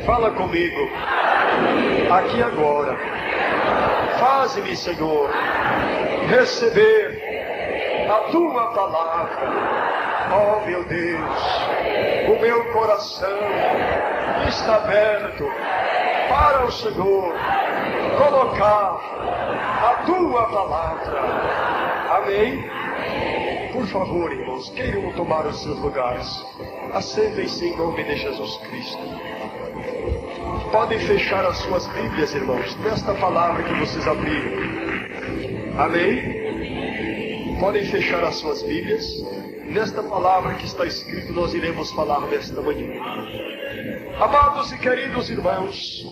Fala comigo, aqui agora. Faze-me, Senhor, receber a Tua palavra. Oh, meu Deus, o meu coração está aberto para o Senhor colocar a Tua palavra. Amém? Por favor, irmãos, queiram tomar os seus lugares. Assentem-se em nome de Jesus Cristo. Podem fechar as suas Bíblias, irmãos, nesta palavra que vocês abriram. Amém? Podem fechar as suas Bíblias. Nesta palavra que está escrito, nós iremos falar nesta manhã. Amados e queridos irmãos.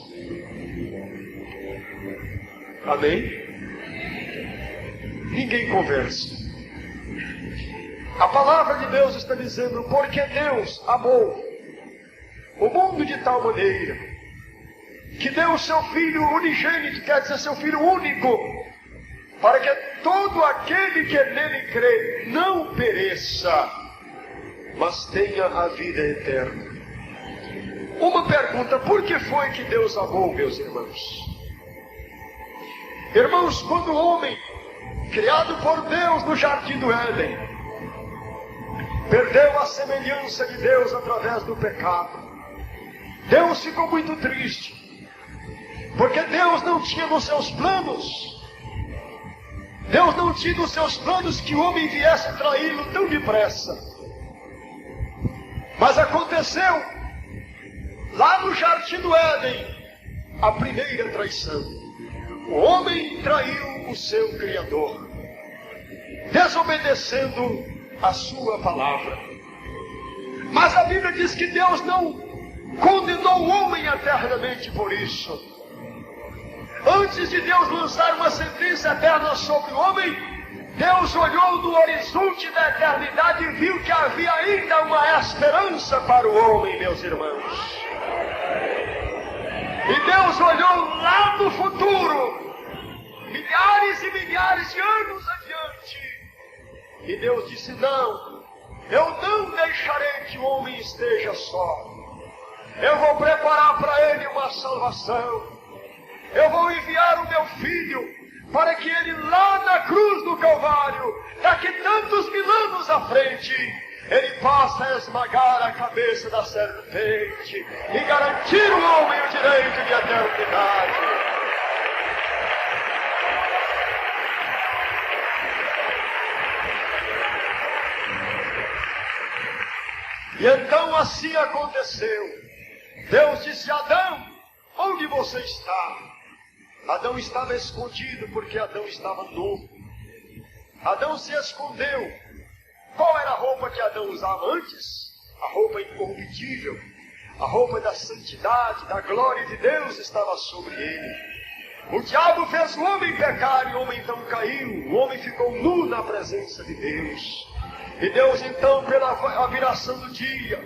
Amém? Ninguém conversa. A palavra de Deus está dizendo, porque Deus amou o mundo de tal maneira, que deu o seu Filho unigênito, quer dizer, seu Filho único, para que todo aquele que nele crê não pereça, mas tenha a vida eterna. Uma pergunta, por que foi que Deus amou, meus irmãos? Irmãos, quando o homem, criado por Deus no jardim do Éden, perdeu a semelhança de Deus através do pecado, Deus ficou muito triste, porque Deus não tinha nos seus planos, Deus não tinha nos seus planos que o homem viesse traí-lo tão depressa. Mas aconteceu, lá no jardim do Éden, a primeira traição. O homem traiu o seu Criador, desobedecendo a sua palavra. Mas a Bíblia diz que Deus não condenou o homem eternamente por isso. Antes de Deus lançar uma sentença eterna sobre o homem, Deus olhou no horizonte da eternidade e viu que havia ainda uma esperança para o homem, meus irmãos. E Deus olhou lá no futuro, milhares e milhares de anos adiante, e Deus disse, não, eu não deixarei que o homem esteja só. Eu vou preparar para ele uma salvação. Eu vou enviar o meu Filho, para que ele lá na cruz do Calvário, daqui tantos mil anos à frente, ele possa esmagar a cabeça da serpente e garantir ao homem o direito de eternidade. E então assim aconteceu. Deus disse, Adão, onde você está? Adão estava escondido porque Adão estava nu. Adão se escondeu. Qual era a roupa que Adão usava antes? A roupa incorruptível. A roupa da santidade, da glória de Deus estava sobre ele. O diabo fez o homem pecar e o homem então caiu. O homem ficou nu na presença de Deus. E Deus então, pela viração do dia,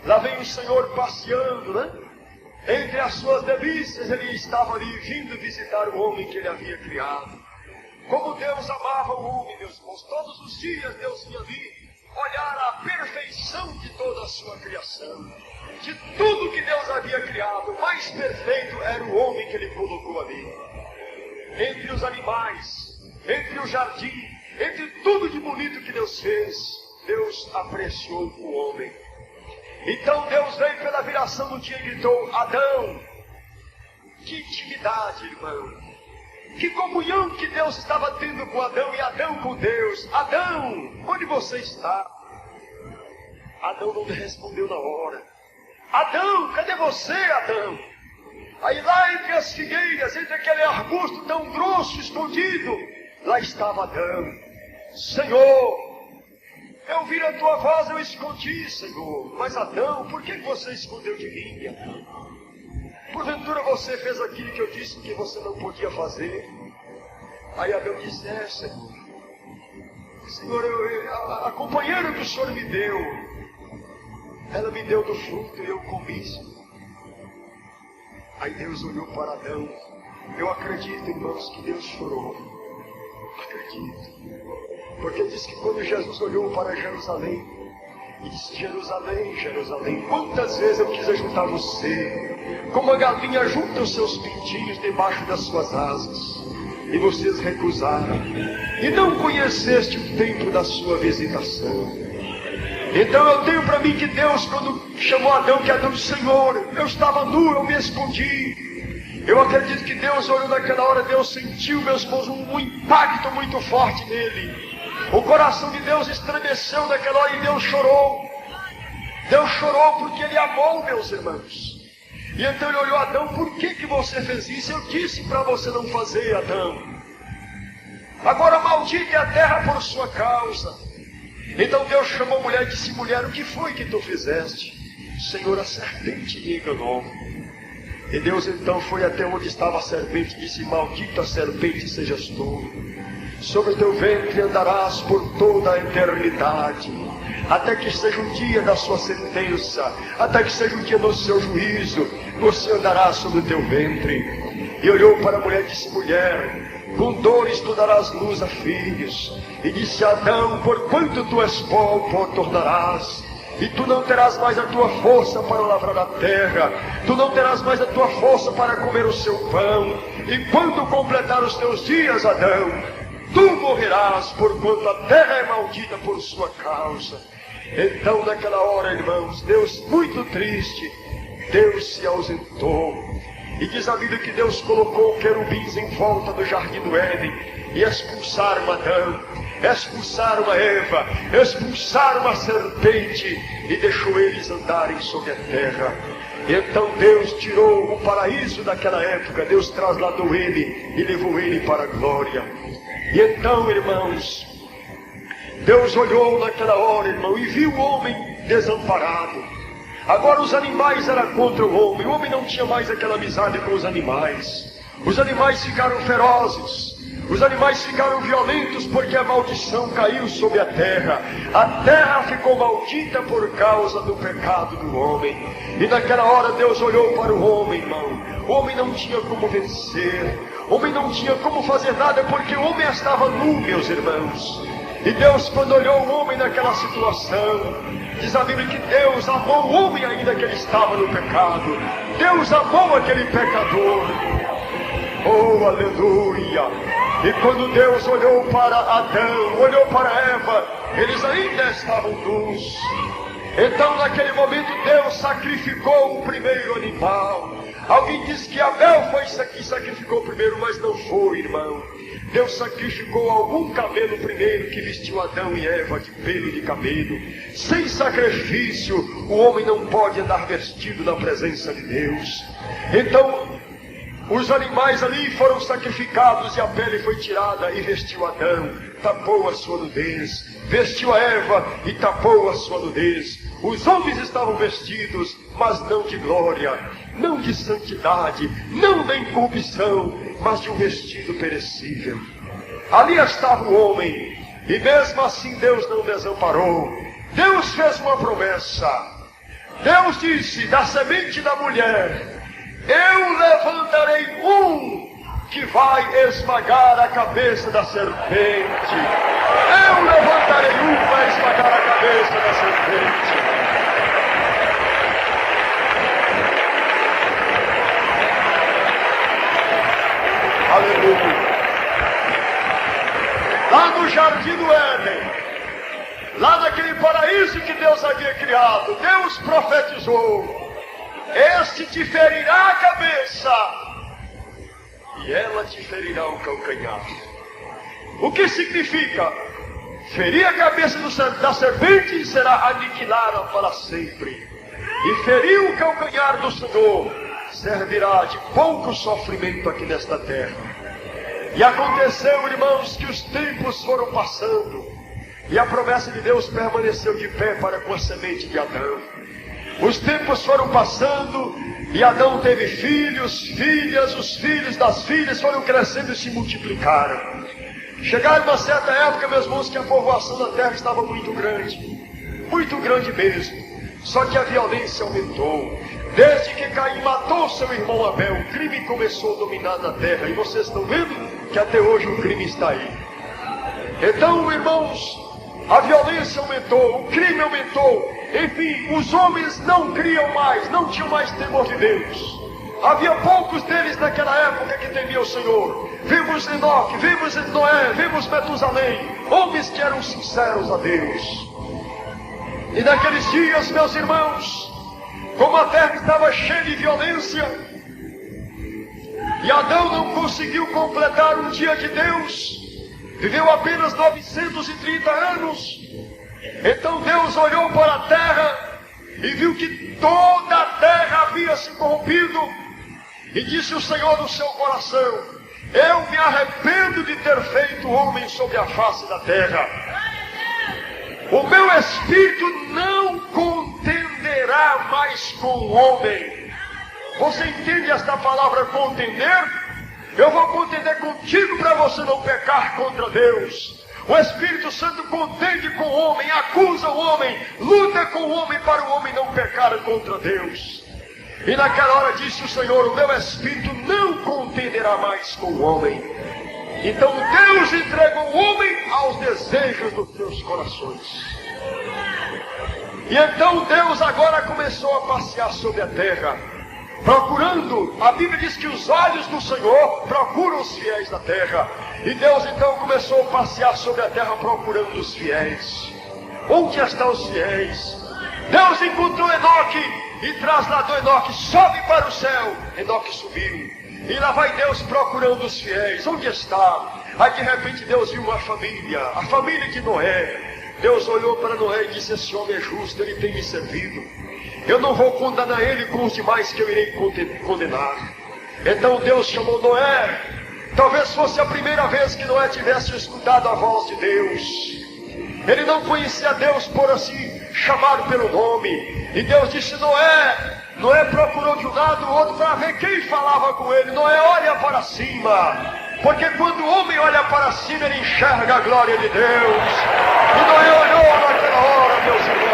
lá vem o Senhor passeando, né? Entre as suas delícias, ele estava ali vindo visitar o homem que ele havia criado. Como Deus amava o homem, meus irmãos. Todos os dias Deus vinha ali olhar a perfeição de toda a sua criação. De tudo que Deus havia criado, o mais perfeito era o homem que ele colocou ali. Entre os animais, entre o jardim, entre tudo de bonito que Deus fez, Deus apreciou o homem. Então Deus veio pela viração do dia e gritou, Adão. Que intimidade, irmão. Que comunhão que Deus estava tendo com Adão e Adão com Deus. Adão, onde você está? Adão não lhe respondeu na hora. Adão, cadê você, Adão? Aí lá entre as figueiras, entre aquele arbusto tão grosso, escondido, lá estava Adão. Senhor, eu vi a tua voz, eu escondi, Senhor. Mas Adão, por que você escondeu de mim, Adão? Porventura você fez aquilo que eu disse que você não podia fazer? Aí Adão disse, Senhor. Senhor, a companheira que o Senhor me deu, ela me deu do fruto e eu comi, Senhor. Aí Deus olhou para Adão. Eu acredito, irmãos, que Deus chorou. Acredito. Porque diz que quando Jesus olhou para Jerusalém, E disse: Jerusalém, Jerusalém, quantas vezes eu quis ajuntar você, como a galinha junta os seus pintinhos debaixo das suas asas, e vocês recusaram, e não conheceste o tempo da sua visitação. Então eu tenho para mim que Deus, quando chamou Adão, que Adão disse: Senhor, eu estava nu, eu me escondi. Eu acredito que Deus olhou naquela hora, Deus sentiu, meus irmãos, um impacto muito forte nele. O coração de Deus estremeceu naquela hora e Deus chorou. Deus chorou porque Ele amou, meus irmãos. E então Ele olhou: Adão, por que você fez isso? Eu disse para você não fazer, Adão. Agora maldita é a terra por sua causa. Então Deus chamou a mulher e disse: mulher, o que foi que tu fizeste? Senhor, a serpente me enganou. E Deus então foi até onde estava a serpente e disse: maldita serpente sejas tu. Sobre o teu ventre andarás por toda a eternidade, até que seja o dia da sua sentença, até que seja o dia do seu juízo, você andará sobre o teu ventre. E olhou para a mulher e disse: mulher, com dores tu darás luz a filhos. E disse a Adão: porquanto tu és pó, pó tornarás. E tu não terás mais a tua força para lavrar a terra, tu não terás mais a tua força para comer o seu pão. E quando completar os teus dias, Adão, tu morrerás, porquanto a terra é maldita por sua causa. Então naquela hora, irmãos, Deus muito triste, Deus se ausentou. E diz a Bíblia que Deus colocou querubins em volta do jardim do Éden, e expulsaram Adão, expulsaram a Eva, expulsaram a serpente, e deixou eles andarem sobre a terra. Então Deus tirou o paraíso daquela época, Deus trasladou ele e levou ele para a glória. E então, irmãos, Deus olhou naquela hora, irmão, e viu o homem desamparado. Agora os animais eram contra o homem não tinha mais aquela amizade com os animais. Os animais ficaram ferozes, os animais ficaram violentos, porque a maldição caiu sobre a terra ficou maldita por causa do pecado do homem. E naquela hora Deus olhou para o homem, irmão. O homem não tinha como vencer, o homem não tinha como fazer nada, porque o homem estava nu, meus irmãos. E Deus, quando olhou o homem naquela situação, diz a Bíblia que Deus amou o homem ainda que ele estava no pecado. Deus amou aquele pecador. Oh, aleluia! E quando Deus olhou para Adão, olhou para Eva, eles ainda estavam nus. Então naquele momento Deus sacrificou o primeiro animal. Alguém diz que Abel foi que sacrificou primeiro, mas não foi, irmão. Deus sacrificou algum camelo primeiro, que vestiu Adão e Eva de pelo de camelo. Sem sacrifício, o homem não pode andar vestido na presença de Deus. Então, os animais ali foram sacrificados e a pele foi tirada e vestiu Adão, tapou a sua nudez. Vestiu a Eva e tapou a sua nudez. Os homens estavam vestidos, mas não de glória, não de santidade, não da incorrupção, mas de um vestido perecível. Ali estava o homem, e mesmo assim Deus não desamparou. Deus fez uma promessa. Deus disse: da semente da mulher, eu levantarei um que vai esmagar a cabeça da serpente. Eu levantarei um para esmagar a cabeça da serpente. Aleluia. Lá no jardim do Éden, lá naquele paraíso que Deus havia criado, Deus profetizou: este te ferirá a cabeça e ela te ferirá o calcanhar. O que significa? Ferir a cabeça da serpente e será aniquilada para sempre. E ferir o calcanhar do Senhor servirá de pouco sofrimento aqui nesta terra. E aconteceu, irmãos, que os tempos foram passando, e a promessa de Deus permaneceu de pé para com a semente de Adão. Os tempos foram passando, e Adão teve filhos, filhas, os filhos das filhas foram crescendo e se multiplicaram. Chegaram uma certa época, meus irmãos, que a povoação da terra estava muito grande mesmo. Só que a violência aumentou. Desde que Caim matou seu irmão Abel, o crime começou a dominar na terra. E vocês estão vendo que até hoje o crime está aí. Então, irmãos, a violência aumentou, o crime aumentou. Enfim, os homens não criam mais, não tinham mais temor de Deus. Havia poucos deles naquela época que temiam o Senhor. Vimos Enoque, vimos Noé, vimos Metusalém, homens que eram sinceros a Deus. E naqueles dias, meus irmãos, como a terra estava cheia de violência, e Adão não conseguiu completar um dia de Deus, viveu apenas 930 anos. Então Deus olhou para a terra e viu que toda a terra havia se corrompido, e disse o Senhor no seu coração: eu me arrependo de ter feito o homem sobre a face da terra. O meu espírito não contenderá mais com o homem. Você entende esta palavra contender? Eu vou contender contigo para você não pecar contra Deus. O Espírito Santo contende com o homem, acusa o homem, luta com o homem para o homem não pecar contra Deus. E naquela hora disse o Senhor: o meu Espírito não contenderá mais com o homem. Então Deus entregou o homem aos desejos dos seus corações. E então Deus agora começou a passear sobre a terra, procurando. A Bíblia diz que os olhos do Senhor procuram os fiéis da terra. E Deus então começou a passear sobre a terra procurando os fiéis. Onde estão os fiéis? Deus encontrou Enoque e trasladou Enoque, sobe para o céu. Enoque subiu. E lá vai Deus procurando os fiéis. Onde está? Aí de repente Deus viu uma família, a família de Noé. Deus olhou para Noé e disse: esse homem é justo, ele tem me servido. Eu não vou condenar ele com os demais que eu irei condenar. Então Deus chamou Noé. Talvez fosse a primeira vez que Noé tivesse escutado a voz de Deus. Ele não conhecia Deus por assim chamar pelo nome. E Deus disse: Noé. Noé procurou de um lado o outro para ver quem falava com ele. Noé, olha para cima. Porque quando o homem olha para cima, ele enxerga a glória de Deus. E Noé olhou naquela hora, meus irmãos.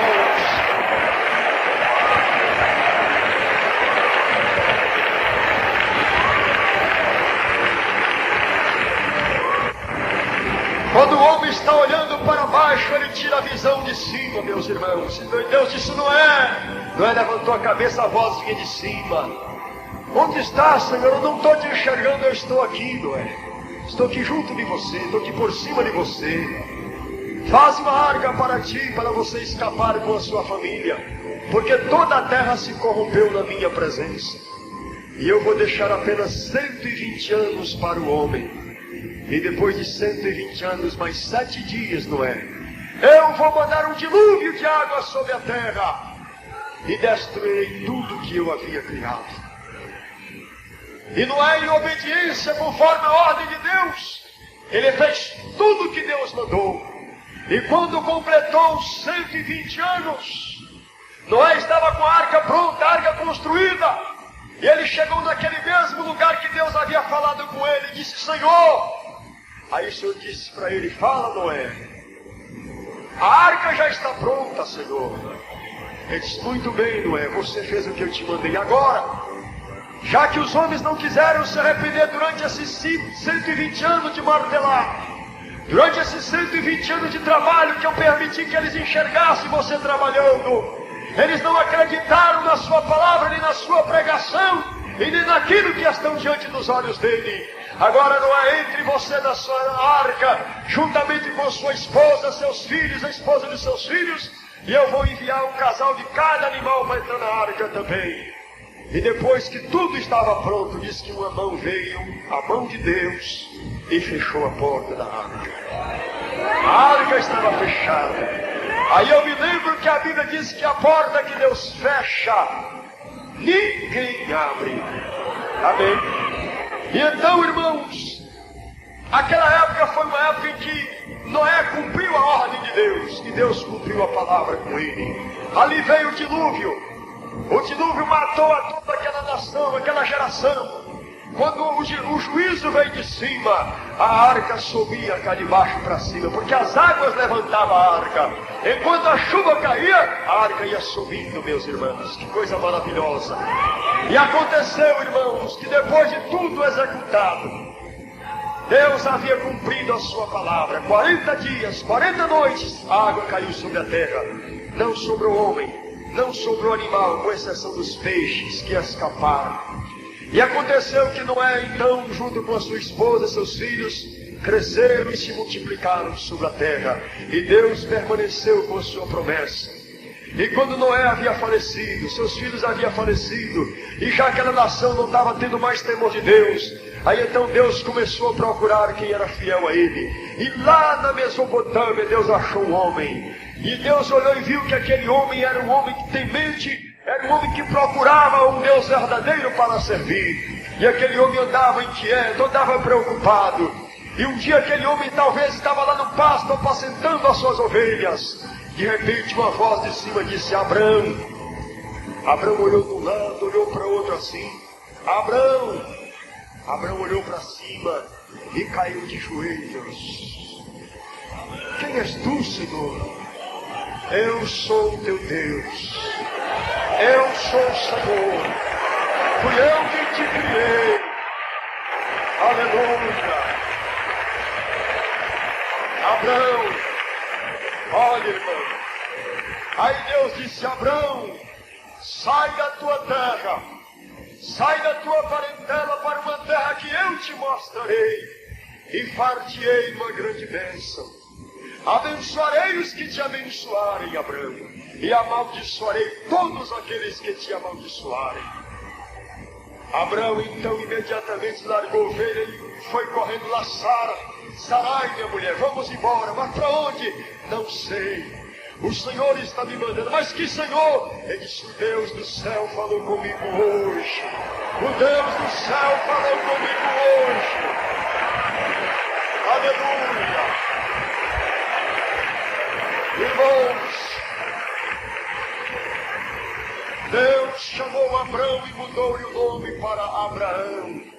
Quando o homem está olhando para baixo, ele tira a visão de cima, meus irmãos. E Deus disse: Noé. Noé levantou a cabeça, a voz vinha de cima. Onde está, Senhor? Eu não estou te enxergando, eu estou aqui, Noé. Estou aqui junto de você, estou aqui por cima de você. Faz uma arca para ti, para você escapar com a sua família. Porque toda a terra se corrompeu na minha presença. E eu vou deixar apenas 120 anos para o homem. E depois de 120 anos, mais 7 dias, Noé, eu vou mandar um dilúvio de água sobre a terra e destruirei tudo que eu havia criado. E Noé, em obediência, conforme a ordem de Deus, ele fez tudo que Deus mandou. E quando completou os 120 anos, Noé estava com a arca pronta, a arca construída. E ele chegou naquele mesmo lugar que Deus havia falado com ele e disse: Senhor. Aí o Senhor disse para ele: fala, Noé, a arca já está pronta, Senhor. Ele disse: muito bem, Noé, você fez o que eu te mandei. Agora, já que os homens não quiseram se arrepender durante esses 120 anos de martelar, durante esses 120 anos de trabalho que eu permiti que eles enxergassem você trabalhando, eles não acreditaram na sua palavra, nem na sua pregação, e nem naquilo que estão diante dos olhos dele. Agora, Noé, entre você na sua arca, juntamente com sua esposa, seus filhos, a esposa de seus filhos, e eu vou enviar um casal de cada animal para entrar na arca também. E depois que tudo estava pronto, diz que uma mão veio, a mão de Deus, e fechou a porta da arca. A arca estava fechada. Aí eu me lembro que a Bíblia diz que a porta que Deus fecha, ninguém abre. Amém? E então, irmãos, aquela época foi uma época em que Noé cumpriu a ordem de Deus, e Deus cumpriu a palavra com ele. Ali veio o dilúvio. O dilúvio matou a toda aquela nação, aquela geração. Quando o juízo veio de cima, a arca subia cá de baixo para cima, porque as águas levantavam a arca. Enquanto a chuva caía, a arca ia subindo, meus irmãos. Que coisa maravilhosa. E aconteceu, irmãos, que depois de tudo executado, Deus havia cumprido a sua palavra. 40 dias, 40 noites, a água caiu sobre a terra. Não sobre o homem, não sobre o animal, com exceção dos peixes que escaparam. E aconteceu que Noé, então, junto com a sua esposa e seus filhos, cresceram e se multiplicaram sobre a terra. E Deus permaneceu com a sua promessa. E quando Noé havia falecido, seus filhos haviam falecido, e já aquela nação não estava tendo mais temor de Deus, aí então Deus começou a procurar quem era fiel a ele. E lá na Mesopotâmia Deus achou um homem. E Deus olhou e viu que aquele homem era um homem temente, era um homem que procurava um Deus verdadeiro para servir. E aquele homem andava inquieto, andava preocupado. E um dia aquele homem talvez estava lá no pasto apacentando as suas ovelhas. De repente uma voz de cima disse: Abrão. Abrão olhou de um lado, olhou para o outro assim. Abrão. Abrão olhou para cima e caiu de joelhos. Quem és tu, Senhor? Eu sou o teu Deus. Eu sou o Senhor. Fui eu quem te criei. Aleluia. Abrão. Olha, irmão. Aí Deus disse: Abrão, sai da tua terra, sai da tua parentela para uma terra que eu te mostrarei, e far-te-ei uma grande bênção. Abençoarei os que te abençoarem, Abrão, e amaldiçoarei todos aqueles que te amaldiçoarem. Abrão então imediatamente largou a ovelha e foi correndo lá. Sarai, minha mulher, vamos embora. Mas para onde? Não sei. O Senhor está me mandando. Mas que Senhor? Ele disse: o Deus do céu falou comigo hoje. O Deus do céu falou comigo hoje. Aleluia. Irmãos, Deus chamou Abrão e mudou-lhe o nome para Abraão.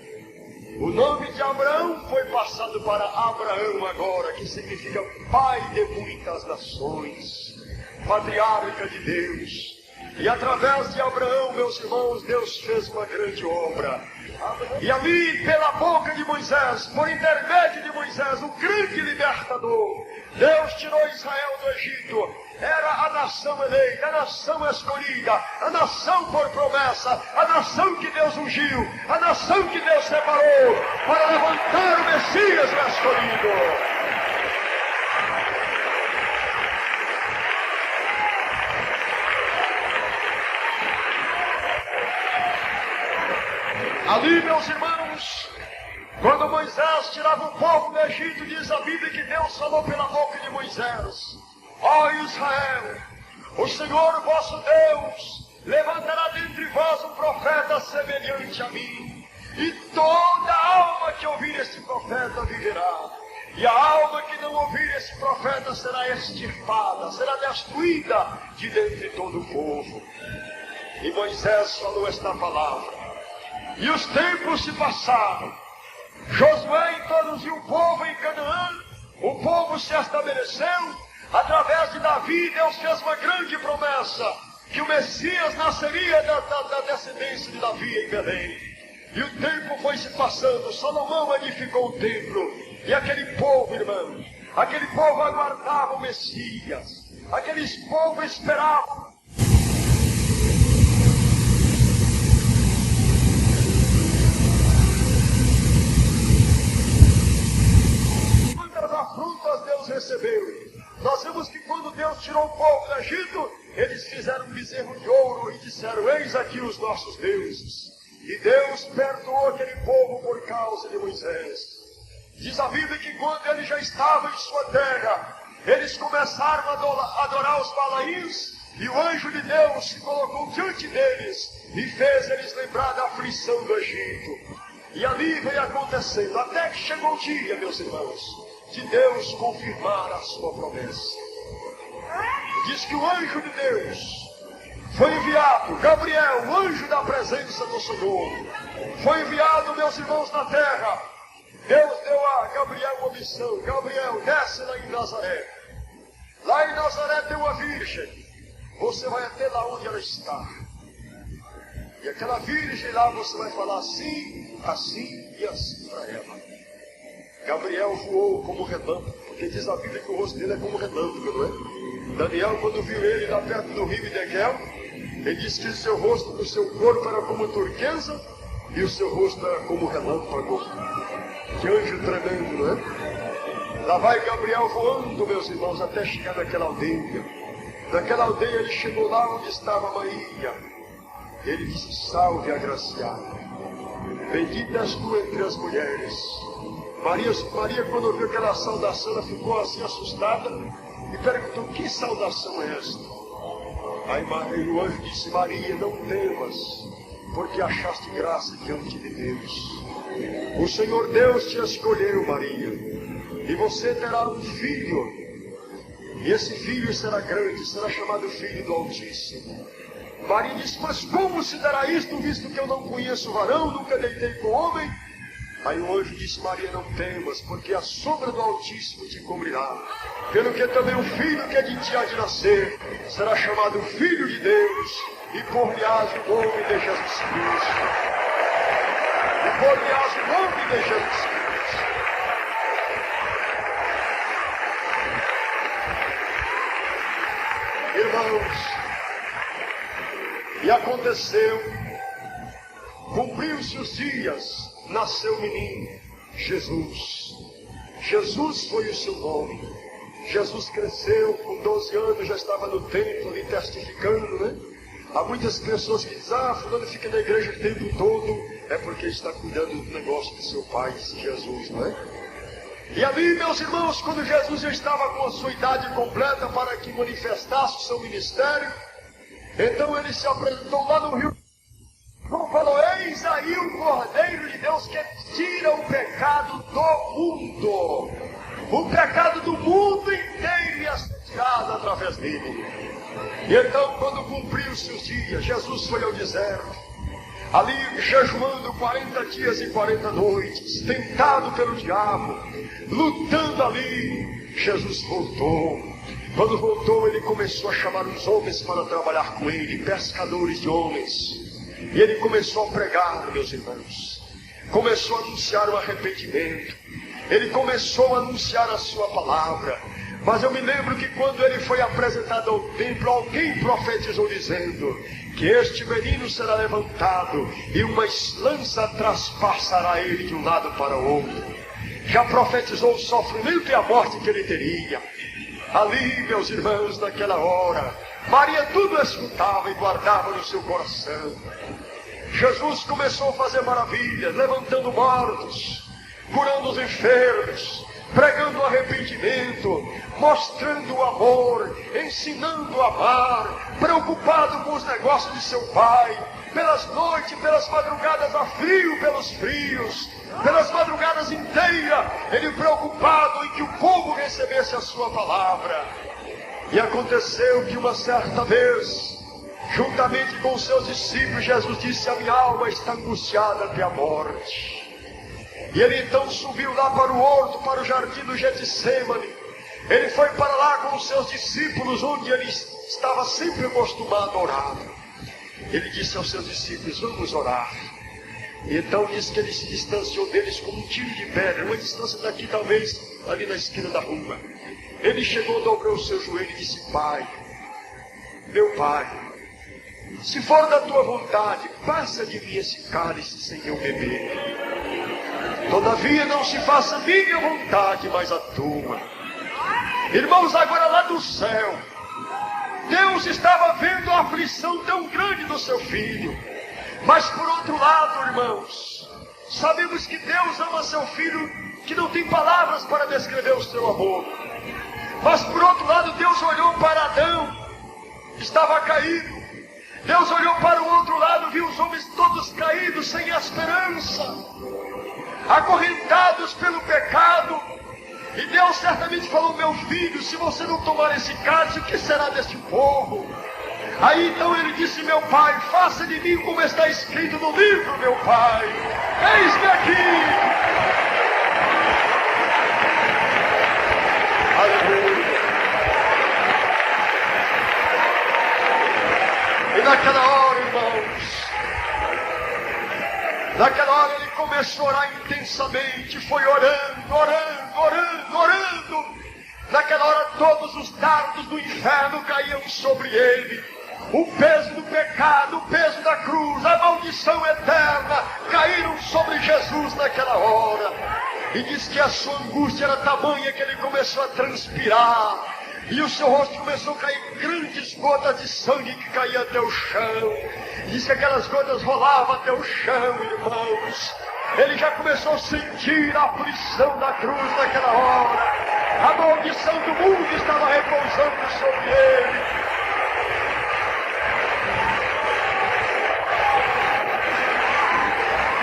O nome de Abraão foi passado para Abraão agora, que significa pai de muitas nações, patriarca de Deus. E através de Abraão, meus irmãos, Deus fez uma grande obra. E ali, pela boca de Moisés, por intermédio de Moisés, o grande libertador, Deus tirou Israel do Egito. Era a nação eleita, a nação escolhida, a nação por promessa, a nação que Deus ungiu, a nação que Deus separou para levantar o Messias o escolhido. Ali, meus irmãos, quando Moisés tirava o povo do Egito, diz a Bíblia que Deus falou pela boca de Moisés: ó Israel, o Senhor vosso Deus levantará dentre vós um profeta semelhante a mim, e toda alma que ouvir esse profeta viverá, e a alma que não ouvir esse profeta será extirpada, será destruída de dentre todo o povo. E Moisés falou esta palavra, e os tempos se passaram. Josué introduziu o povo em Canaã, o povo se estabeleceu. Através de Davi, Deus fez uma grande promessa, que o Messias nasceria da descendência de Davi em Belém. E o tempo foi se passando, Salomão edificou o templo, e aquele povo, irmão, aquele povo aguardava o Messias, aqueles povos esperavam. Quantas afrontas Deus recebeu? Nós vemos que quando Deus tirou o povo do Egito, eles fizeram um bezerro de ouro e disseram: eis aqui os nossos deuses. E Deus perdoou aquele povo por causa de Moisés. Diz a Bíblia que quando ele já estava em sua terra, eles começaram a adorar os Balaíns, e o anjo de Deus se colocou diante deles e fez eles lembrar da aflição do Egito. E ali veio acontecendo, até que chegou o dia, meus irmãos, de Deus confirmar a sua promessa. Diz que o anjo de Deus foi enviado, Gabriel, o anjo da presença do Senhor, foi enviado, meus irmãos, na terra. Deus deu a Gabriel uma missão: Gabriel, desce lá em Nazaré. Lá em Nazaré tem uma virgem, você vai até lá onde ela está. E aquela virgem lá você vai falar assim, assim e assim para ela. Gabriel voou como relâmpago, porque diz a Bíblia que o rosto dele é como relâmpago, não é? Daniel, quando viu ele lá perto do rio Ideguel, ele disse que o seu rosto, o seu corpo era como turquesa e o seu rosto era como relâmpago. Que anjo tremendo, não é? Lá vai Gabriel voando, meus irmãos, até chegar naquela aldeia. Naquela aldeia ele chegou lá onde estava Maria. Ele disse: salve, agraciada, bendita és tu entre as mulheres. Maria, quando ouviu aquela saudação, ela ficou assim assustada e perguntou: que saudação é esta? Aí o anjo disse: Maria, não temas, porque achaste graça diante de Deus. O Senhor Deus te escolheu, Maria, e você terá um filho, e esse filho será grande, será chamado Filho do Altíssimo. Maria disse: mas como se dará isto, visto que eu não conheço varão, nunca deitei com homem? Aí o anjo disse: Maria, não temas, porque a sombra do Altíssimo te cobrirá. Pelo que também o filho que é de ti há de nascer será chamado Filho de Deus, e por-lhe-ás o nome de Jesus Cristo. E por-lhe-ás o nome de Jesus Cristo. Irmãos, e aconteceu, cumpriu-se os dias, nasceu o menino, Jesus. Jesus foi o seu nome. Jesus cresceu, com 12 anos já estava no templo ali testificando, né? Há muitas pessoas que dizem: fulano fica na igreja o tempo todo. É porque está cuidando do negócio de seu pai, Jesus, não é? E ali, meus irmãos, quando Jesus já estava com a sua idade completa para que manifestasse o seu ministério, então ele se apresentou lá no rio. Falou: eis aí o Cordeiro de Deus que tira o pecado do mundo. O pecado do mundo inteiro ia ser tirado através dele. E então, quando cumpriu-se os dias, Jesus foi ao deserto, ali jejuando 40 dias e 40 noites, tentado pelo diabo, lutando ali. Jesus voltou. Quando voltou, ele começou a chamar os homens para trabalhar com ele, pescadores de homens. E ele começou a pregar, meus irmãos. Começou a anunciar o arrependimento. Ele começou a anunciar a sua palavra. Mas eu me lembro que quando ele foi apresentado ao templo, alguém profetizou dizendo que este menino será levantado e uma lança traspassará ele de um lado para o outro. Já profetizou o sofrimento e a morte que ele teria. Ali, meus irmãos, naquela hora, Maria tudo escutava e guardava no seu coração. Jesus começou a fazer maravilhas, levantando mortos, curando os enfermos, pregando o arrependimento, mostrando o amor, ensinando a amar, preocupado com os negócios de seu pai, pelas noites, pelas madrugadas a frio, pelos frios, pelas madrugadas inteiras, ele preocupado em que o povo recebesse a sua palavra. E aconteceu que uma certa vez, juntamente com os seus discípulos, Jesus disse: a minha alma está angustiada até a morte. E ele então subiu lá para o horto, para o jardim do Getsêmani. Ele foi para lá com os seus discípulos, onde ele estava sempre acostumado a orar. Ele disse aos seus discípulos: vamos orar. E então disse que ele se distanciou deles com um tiro de pedra, uma distância daqui talvez, ali na esquina da rua. Ele chegou, dobrou o seu joelho e disse: Pai, meu Pai, se for da tua vontade, passa de mim esse cálice sem eu beber. Todavia não se faça minha vontade, mas a tua. Irmãos, agora lá do céu, Deus estava vendo a aflição tão grande do seu filho. Mas por outro lado, irmãos, sabemos que Deus ama seu filho, que não tem palavras para descrever o seu amor. Mas por outro lado, Deus olhou para Adão, estava caído. Deus olhou para o outro lado, viu os homens todos caídos, sem esperança, acorrentados pelo pecado. E Deus certamente falou: meu filho, se você não tomar esse cálice, o que será deste povo? Aí então ele disse: meu Pai, faça de mim como está escrito no livro, meu Pai. Eis-me aqui. Aleluia. E naquela hora, irmãos, naquela hora ele começou a orar intensamente, foi orando, orando, orando, orando. Naquela hora todos os dardos do inferno caíam sobre ele. O peso do pecado, o peso da cruz, a maldição eterna caíram sobre Jesus naquela hora. E diz que a sua angústia era tamanha que ele começou a transpirar. E o seu rosto começou a cair grandes gotas de sangue que caíam até o chão. Diz que aquelas gotas rolavam até o chão, irmãos. Ele já começou a sentir a aflição da cruz naquela hora. A maldição do mundo estava repousando sobre ele.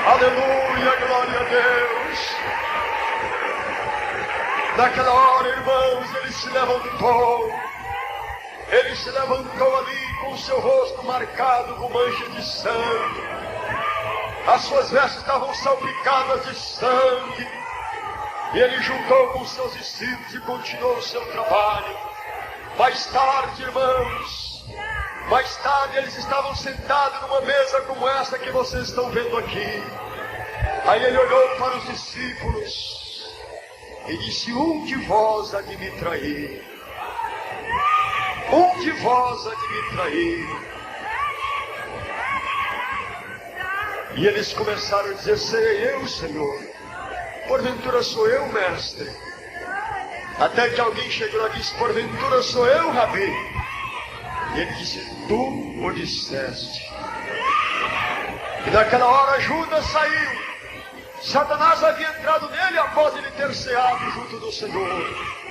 Aleluia, glória a Deus. Naquela hora, irmãos, ele se levantou. Ele se levantou ali com o seu rosto marcado com mancha de sangue. As suas vestes estavam salpicadas de sangue. E ele juntou com os seus discípulos e continuou o seu trabalho. Mais tarde, irmãos, mais tarde eles estavam sentados numa mesa como essa que vocês estão vendo aqui. Aí ele olhou para os discípulos e disse: um de vós há de me trair. Um de vós há de me trair. E eles começaram a dizer: serei eu, Senhor. Porventura sou eu, mestre. Até que alguém chegou e disse: porventura sou eu, Rabi. E ele disse: tu o disseste. E naquela hora Judas saiu. Satanás havia entrado nele após ele ter ceado junto do Senhor.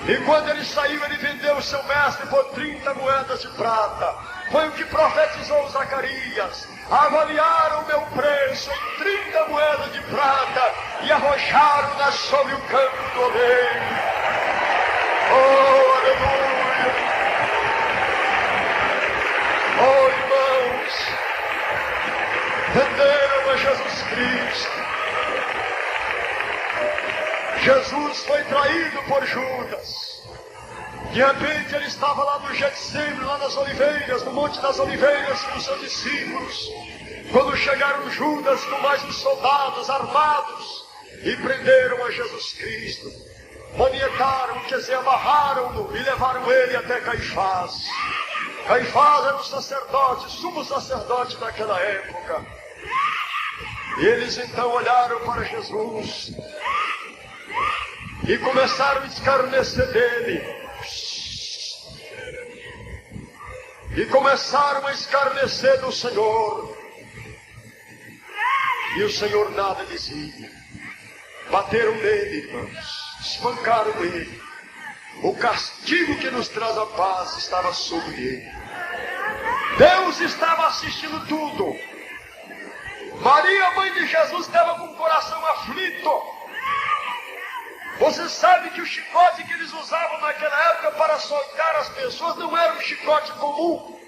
E quando ele saiu, ele vendeu o seu mestre por 30 moedas de prata. Foi o que profetizou Zacarias. Avaliaram o meu preço em 30 moedas de prata e arrojaram-nas sobre o campo do oleiro. Oh, aleluia! Oh, irmãos, venderam a Jesus Cristo. Jesus foi traído por Judas. De repente ele estava lá no Getsemane, lá nas Oliveiras, no Monte das Oliveiras, com os seus discípulos. Quando chegaram Judas com mais uns soldados armados e prenderam a Jesus Cristo. Manietaram, quer dizer, amarraram-no e levaram ele até Caifás. Caifás era o sacerdote, sumo sacerdote daquela época. E eles então olharam para Jesus e começaram a escarnecer dele. E começaram a escarnecer do Senhor. E o Senhor nada dizia. Bateram nele, irmãos. Espancaram ele. O castigo que nos traz a paz estava sobre ele. Deus estava assistindo tudo. Maria, mãe de Jesus, estava com o coração aflito. Você sabe que o chicote que eles usavam naquela época para açoitar as pessoas não era um chicote comum.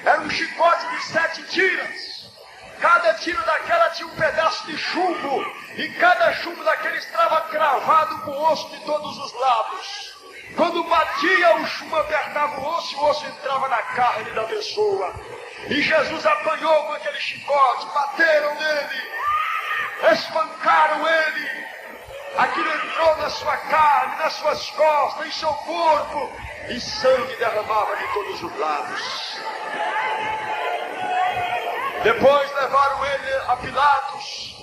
Era um chicote de 7 tiras. Cada tira daquela tinha um pedaço de chumbo. E cada chumbo daquele estava cravado com o osso de todos os lados. Quando batia, o chumbo apertava o osso entrava na carne da pessoa. E Jesus apanhou com aquele chicote, bateram nele, espancaram ele. Aquilo entrou na sua carne, nas suas costas, em seu corpo, e sangue derramava de todos os lados. Depois levaram ele a Pilatos,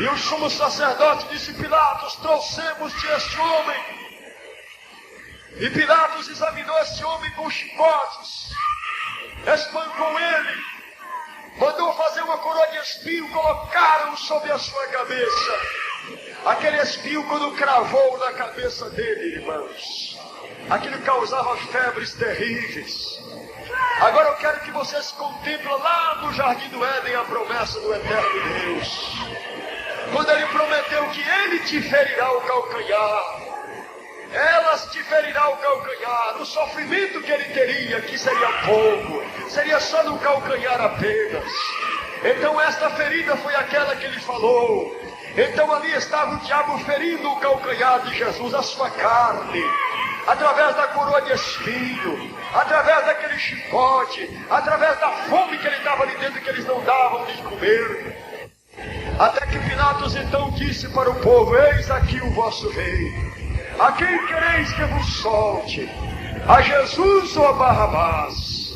e o sumo sacerdote disse: Pilatos, trouxemos-te este homem. E Pilatos examinou este homem com chicotes, espancou ele, mandou fazer uma coroa de espinho, colocaram sobre a sua cabeça. Aquele espinho, quando cravou na cabeça dele, irmãos, aquilo causava febres terríveis. Agora eu quero que vocês contemplem lá no Jardim do Éden a promessa do eterno Deus. Quando ele prometeu que ele te ferirá o calcanhar, elas te ferirá o calcanhar. O sofrimento que ele teria, que seria pouco, seria só no calcanhar apenas. Então esta ferida foi aquela que ele falou. Então ali estava o diabo ferindo o calcanhar de Jesus, a sua carne, através da coroa de espinho, através daquele chicote, através da fome que ele estava ali dentro, que eles não davam de comer. Até que Pilatos então disse para o povo: eis aqui o vosso rei. A quem quereis que vos solte? A Jesus ou a Barrabás?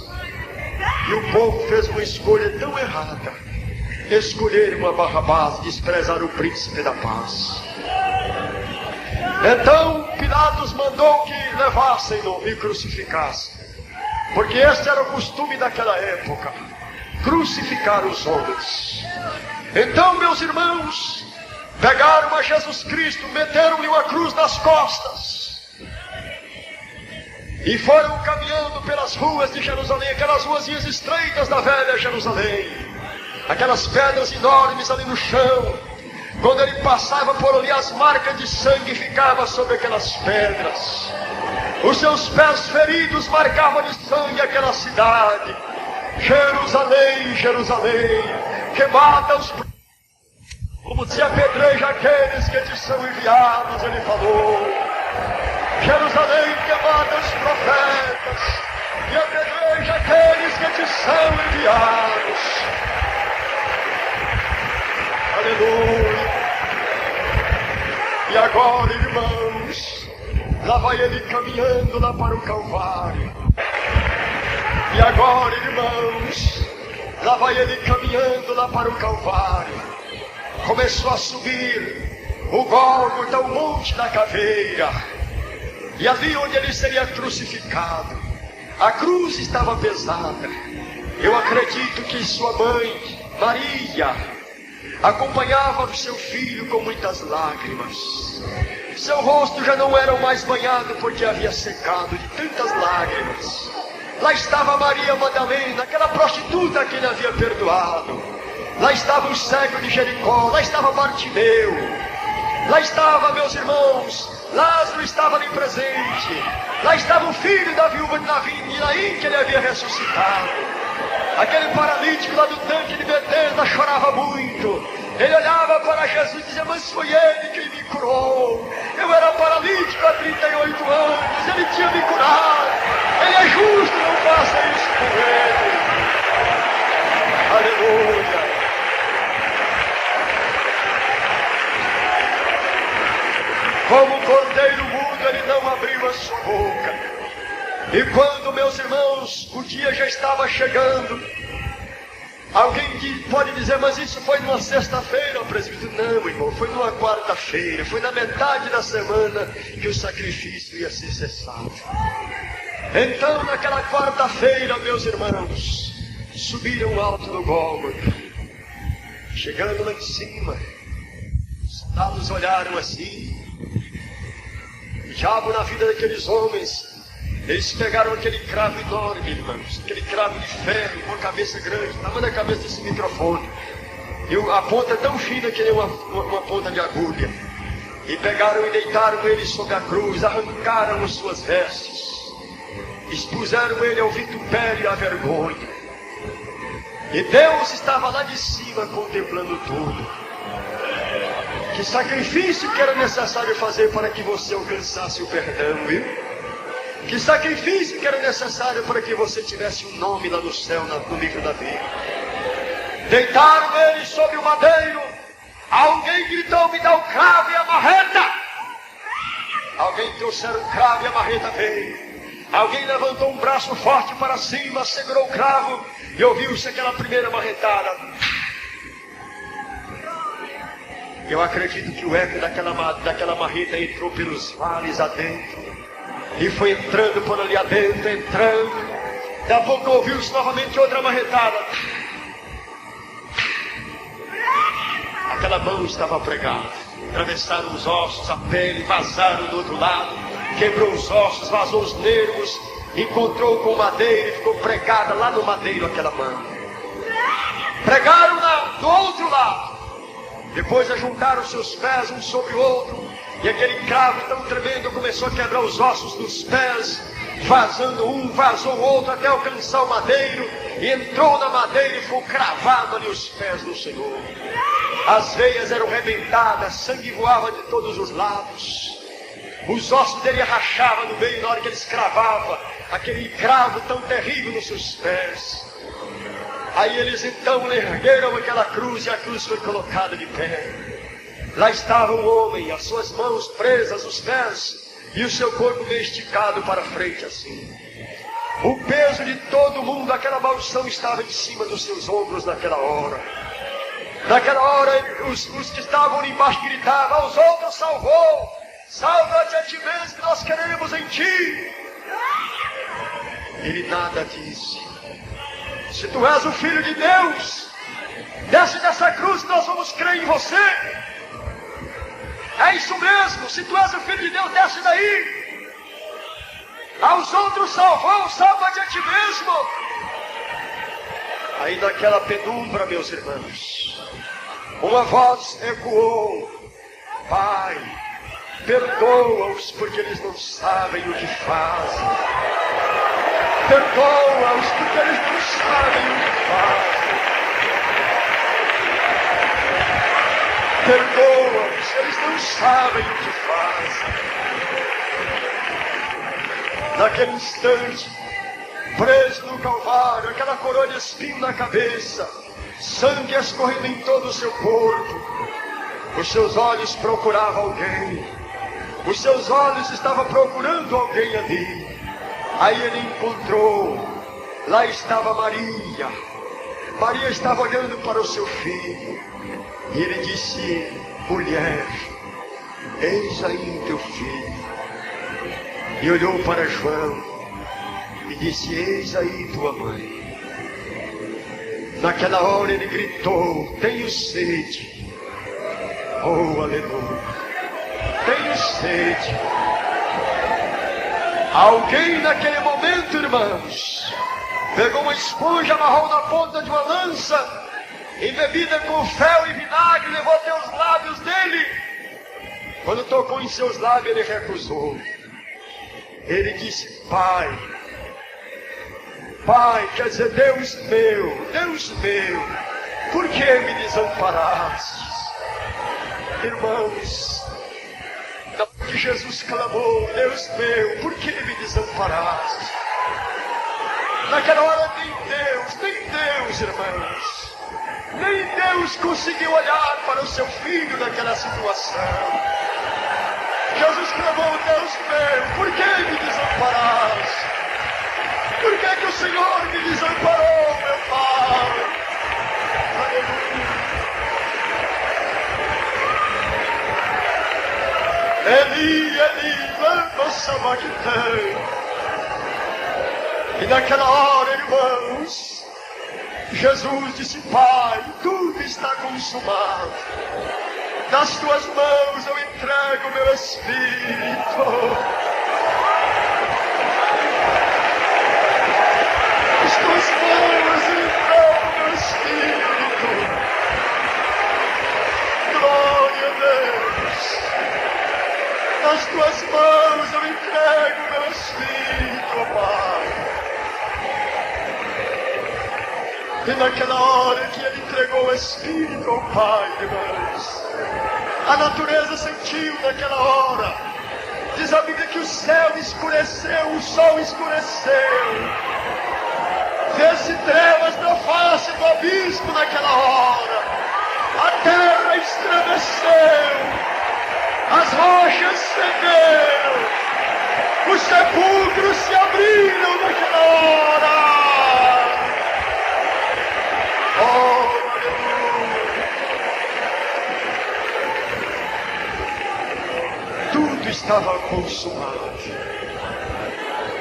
E o povo fez uma escolha tão errada: escolher uma Barrabás e desprezar o príncipe da paz. Então Pilatos mandou que levassem-no e crucificassem, porque este era o costume daquela época, crucificar os homens. Então, meus irmãos, pegaram a Jesus Cristo, meteram-lhe uma cruz nas costas e foram caminhando pelas ruas de Jerusalém, aquelas ruazinhas estreitas da velha Jerusalém, aquelas pedras enormes ali no chão. Quando ele passava por ali, as marcas de sangue ficavam sobre aquelas pedras. Os seus pés feridos marcavam de sangue aquela cidade. Jerusalém, Jerusalém, que mata os... como se apedreja aqueles que te são enviados, ele falou. Jerusalém, que mata os profetas e apedreja aqueles que te são enviados. Aleluia. E agora, irmãos, lá vai ele caminhando lá para o Calvário. E agora, irmãos, lá vai ele caminhando lá para o Calvário. Começou a subir o Gólgota, o Monte da Caveira. E ali onde ele seria crucificado, a cruz estava pesada. Eu acredito que sua mãe, Maria, acompanhava o seu filho com muitas lágrimas. Seu rosto já não era mais banhado porque havia secado de tantas lágrimas. Lá estava Maria Madalena, aquela prostituta que ele havia perdoado. Lá estava o cego de Jericó, lá estava Bartimeu. Lá estava, meus irmãos, Lázaro estava ali presente. Lá estava o filho da viúva de Naim, que ele havia ressuscitado. Aquele paralítico lá do tanque de Betesda chorava muito. Ele olhava para Jesus e dizia: mas foi ele quem me curou. Eu era paralítico há 38 anos, ele tinha me curado. Ele é justo, não faça isso com ele. Aleluia. Como cordeiro mudo, ele não abriu a sua boca. E quando, meus irmãos, o dia já estava chegando, alguém pode dizer: mas isso foi numa sexta-feira, presbítero? Não, irmão, foi numa quarta-feira, foi na metade da semana que o sacrifício ia ser cessado. Então, naquela quarta-feira, meus irmãos, subiram alto no Gólgota. Chegando lá em cima, os soldados olharam assim. O diabo, na vida daqueles homens, eles pegaram aquele cravo enorme, irmãos, aquele cravo de ferro, com a cabeça grande, tamanho da cabeça desse microfone, e a ponta tão fina que nem uma ponta de agulha. E pegaram e deitaram ele sobre a cruz, arrancaram as suas vestes, expuseram ele ao vitupério e à vergonha. E Deus estava lá de cima contemplando tudo. Que sacrifício que era necessário fazer para que você alcançasse o perdão, viu? Que sacrifício que era necessário para que você tivesse um nome lá no céu, no livro da vida. Deitaram ele sobre o madeiro. Alguém gritou: me dá o cravo e a marreta. Alguém trouxeram o cravo e a marreta veio. Alguém levantou um braço forte para cima, segurou o cravo e ouviu-se aquela primeira marretada. Eu acredito que o eco daquela marreta entrou pelos vales adentro. E foi entrando por ali adentro, entrando. Daqui a pouco ouviu-se novamente outra marretada. Aquela mão estava pregada. Atravessaram os ossos, a pele, vazaram do outro lado. Quebrou os ossos, vazou os nervos. Encontrou com madeira e ficou pregada lá no madeiro aquela mão. Pregaram-na do outro lado. Depois ajuntaram seus pés um sobre o outro. E aquele cravo tão tremendo começou a quebrar os ossos dos pés. Vazando um, vazou o outro até alcançar o madeiro. E entrou na madeira e foi cravado ali os pés do Senhor. As veias eram rebentadas, sangue voava de todos os lados. Os ossos dele rachavam no meio na hora que ele escravava aquele cravo tão terrível nos seus pés. Aí eles então ergueram aquela cruz e a cruz foi colocada de pé. Lá estava o homem, as suas mãos presas, os pés, e o seu corpo meio esticado para frente assim. O peso de todo mundo, aquela maldição estava em cima dos seus ombros naquela hora. Naquela hora, os que estavam ali embaixo gritavam: aos outros salvou, salva-te a ti mesmo, que nós queremos em ti. Ele nada disse. Se tu és o Filho de Deus, desce dessa cruz que nós vamos crer em você. É isso mesmo, se tu és o Filho de Deus, desce daí. Aos outros salvou, salva-te a ti mesmo. Aí naquela penumbra, meus irmãos, uma voz ecoou: Pai, perdoa-os porque eles não sabem o que fazem. Perdoa-os porque eles não sabem o que fazem. Perdoa-os, eles não sabem o que fazem. Naquele instante, preso no Calvário, aquela coroa de espinho na cabeça, sangue escorrendo em todo o seu corpo, os seus olhos procuravam alguém, os seus olhos estavam procurando alguém ali. Aí ele encontrou, lá estava Maria. Maria estava olhando para o seu filho, e ele disse: mulher, eis aí teu filho. E olhou para João e disse: eis aí tua mãe. Naquela hora ele gritou: tenho sede. Oh, aleluia. Tenho sede. Alguém naquele momento, irmãos, pegou uma esponja, amarrou na ponta de uma lança, embebida com fel e vinagre, levou até os lábios dele. Quando tocou em seus lábios, ele recusou. Ele disse: Pai, Pai, quer dizer, Deus meu, por que me desamparastes? Irmãos, que Jesus clamou: Deus meu, por que me desamparaste? Naquela hora nem Deus, irmãos, nem Deus conseguiu olhar para o seu filho naquela situação. Jesus clamou: Deus meu, por que me desamparaste? Por que o Senhor me desamparou, meu Pai? Aleluia. Eli, Eli, lama sabachthani. E naquela hora, irmãos, Jesus disse: Pai, tudo está consumado. Nas tuas mãos eu entrego o meu espírito. Nas tuas mãos eu entrego o meu espírito. Glória a Deus. Nas tuas mãos eu entrego o meu espírito, ó Pai. E naquela hora que ele entregou o espírito ao Pai, irmãos, a natureza sentiu naquela hora. Diz a Bíblia que o céu escureceu, o sol escureceu. Vê-se trevas na face do abismo naquela hora. A terra estremeceu. As rochas cederam. Os sepulcros se abriram naquela hora. Oh, tudo estava consumado.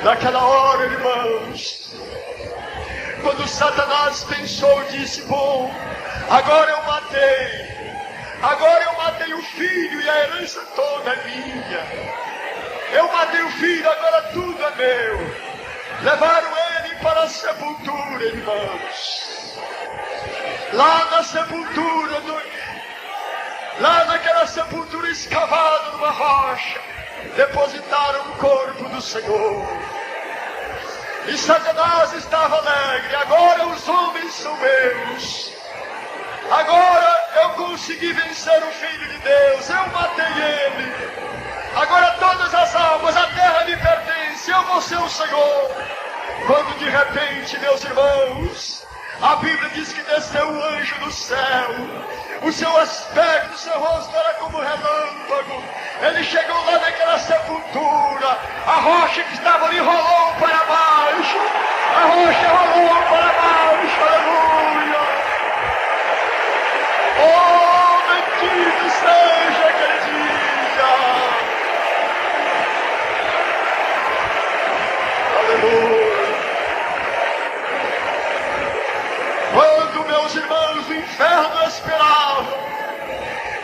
Naquela hora, irmãos, quando Satanás pensou, disse: bom, agora eu matei o filho e a herança toda é minha. Eu matei o filho, agora tudo é meu. Levaram ele para a sepultura, irmãos. Lá na sepultura, lá naquela sepultura escavada numa rocha, depositaram o corpo do Senhor. E Satanás estava alegre: agora os homens são meus. Agora eu consegui vencer o Filho de Deus, eu matei ele. Agora todas as almas, a terra me pertence, eu vou ser o Senhor. Quando de repente, meus irmãos, A Bíblia diz que desceu um anjo do céu. O seu aspecto, o seu rosto era como relâmpago. Ele chegou lá naquela sepultura. A rocha que estava ali rolou para baixo. A rocha rolou para baixo. Aleluia. Oh, bendito seja aquele dia. Aleluia. Quando, meus irmãos, o inferno esperava,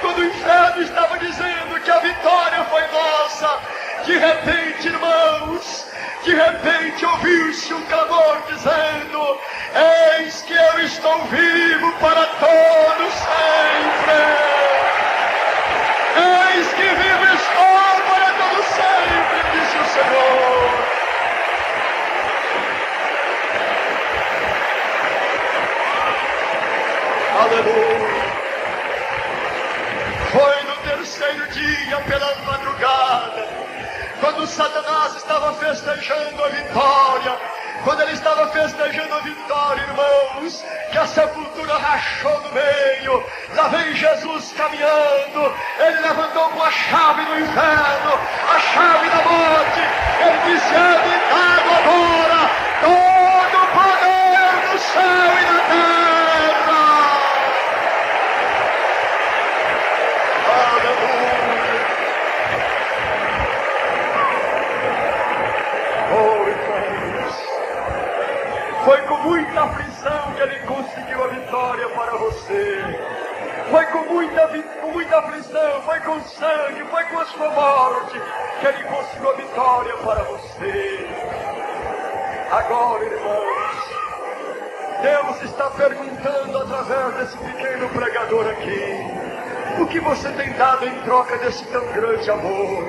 quando o inferno estava dizendo que a vitória foi nossa, de repente, irmãos, de repente ouviu-se um clamor dizendo: eis que eu estou vivo para todos sempre. Eis que vivo estou para todos sempre, disse o Senhor. Aleluia. Foi no terceiro dia, pela madrugada, quando Satanás estava festejando a vitória, quando ele estava festejando a vitória, irmãos, que a sepultura rachou no meio. Lá vem Jesus caminhando. Ele levantou com a chave do inferno, a chave da morte. Ele disse: é-me dado agora todo o poder do céu e da terra. Foi com muita aflição que ele conseguiu a vitória para você. Foi com muita aflição, foi com sangue, foi com a sua morte que ele conseguiu a vitória para você. Agora, irmãos, Deus está perguntando através desse pequeno pregador aqui: o que você tem dado em troca desse tão grande amor?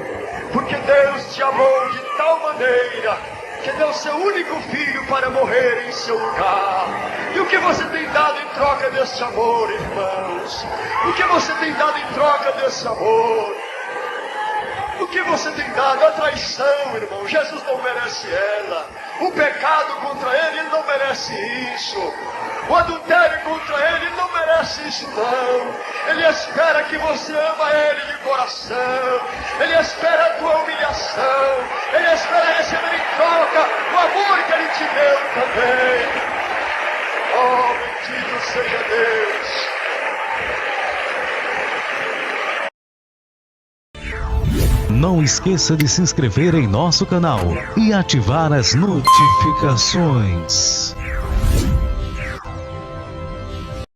Porque Deus te amou de tal maneira que deu seu único filho para morrer em seu lugar. E o que você tem dado em troca desse amor, irmãos? O que você tem dado em troca desse amor? O que você tem dado? A traição, irmão. Jesus não merece ela. O pecado contra ele não merece isso. O adultério contra ele não merece isso, não. Ele espera que você ama ele de coração. Ele espera a tua humilhação. Ele espera receber em troca o amor que ele te deu também. Oh, bendito seja Deus. Não esqueça de se inscrever em nosso canal e ativar as notificações.